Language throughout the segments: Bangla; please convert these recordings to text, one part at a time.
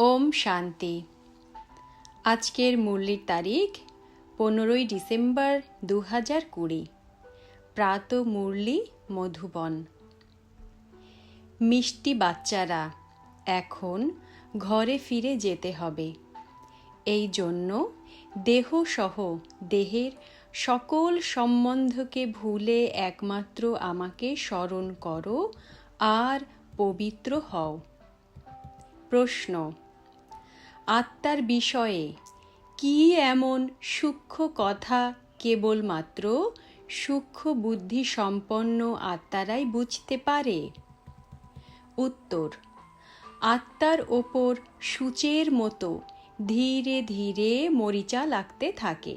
ওম শান্তি। আজকের মুরলির তারিখ 15 ডিসেম্বর 2020। প্রাত মুরলি মধুবন। মিষ্টি বাচ্চারা, এখন ঘরে ফিরে যেতে হবে। এই জন্য দেহসহ দেহের সকল সম্বন্ধকে ভুলে একমাত্র আমাকে স্মরণ করো আর পবিত্র হও। প্রশ্ন: আত্মার বিষয়ে কি এমন সূক্ষ্ম কথা কেবলমাত্র সূক্ষ্ম বুদ্ধি সম্পন্ন আত্মারাই বুঝতে পারে? উত্তর: আত্মার ওপর সূচের মতো ধীরে ধীরে মরিচা লাগতে থাকে।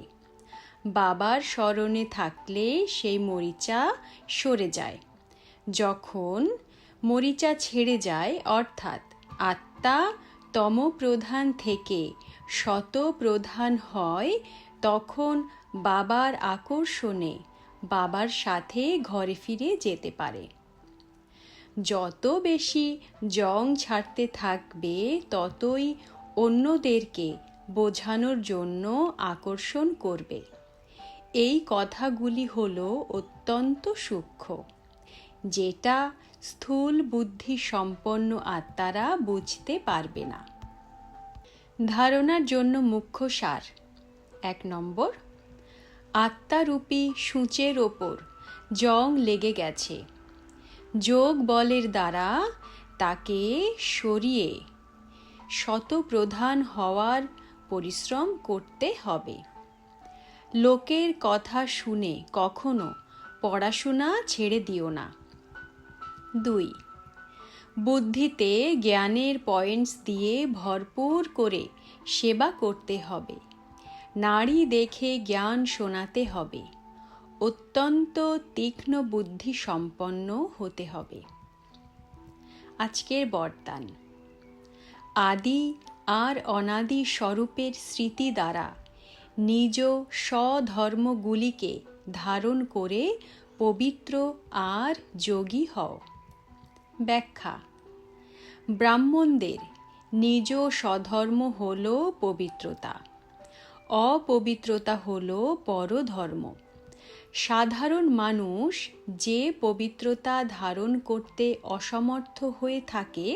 বাবার স্মরণে থাকলে সেই মরিচা সরে যায়। যখন মরিচা ছেড়ে যায়, অর্থাৎ আত্মা তমপ্রধান থেকে শতপ্রধান হয়, তখন বাবার আকর্ষণে বাবার সাথে ঘরে ফিরে যেতে পারে। যত বেশি জং ছাড়তে থাকবে, ততই অন্যদেরকে বোঝানোর জন্য আকর্ষণ করবে। এই কথাগুলি হলো অত্যন্ত সূক্ষ্ম, যেটা স্থূল বুদ্ধি সম্পন্ন আত্মারা বুঝতে পারবে না। ধারণার জন্য মুখ্য সার: 1 নম্বর, আত্মারূপী সূচের ওপর জং লেগে গেছে। যোগ বলের দ্বারা তাকে সরিয়ে শতপ্রধান হওয়ার পরিশ্রম করতে হবে। লোকের কথা শুনে কখনো পড়াশোনা ছেড়ে দিও না। 2, বুদ্ধিতে জ্ঞানের পয়েন্টস দিয়ে ভরপুর করে সেবা করতে হবে। নাড়ি দেখে জ্ঞান শোনাতে হবে। অত্যন্ত তীক্ষ্ণ বুদ্ধি সম্পন্ন হতে হবে। আজকের বরদান: আদি আর অনাদি স্বরূপের স্মৃতি দ্বারা নিজ স্বধর্মগুলিকে ধারণ করে পবিত্র আর যোগী হও। ব্যাখ্যা: ব্রাহ্মণদের নিজ স্বধর্ম হল পবিত্রতা, অপবিত্রতা হল পরধর্ম। সাধারণ মানুষ যে পবিত্রতা ধারণ করতে অসমর্থ হয়ে থাকে,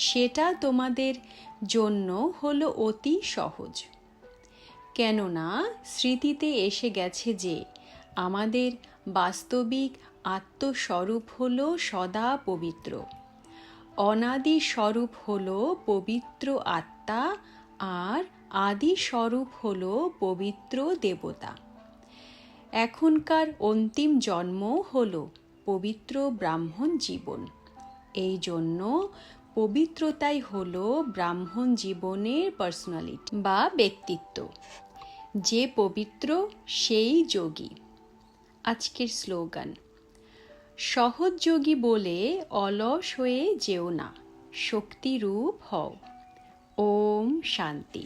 সেটা তোমাদের জন্য হলো অতি সহজ। কেননা স্মৃতিতে এসে গেছে যে আমাদের বাস্তবিক আত্মস্বরূপ হল সদা পবিত্র। অনাদি স্বরূপ হল পবিত্র আত্মা আর আদি স্বরূপ হল পবিত্র দেবতা। এখনকার অন্তিম জন্ম হল পবিত্র ব্রাহ্মণ জীবন। এই জন্য পবিত্রতাই হল ব্রাহ্মণ জীবনের পার্সোনালিটি বা ব্যক্তিত্ব। যে পবিত্র সেই যোগী। আজকের স্লোগান: সহজ যোগী বলে অলস হয়ে যেও না, শক্তিরূপ হও। ওম শান্তি।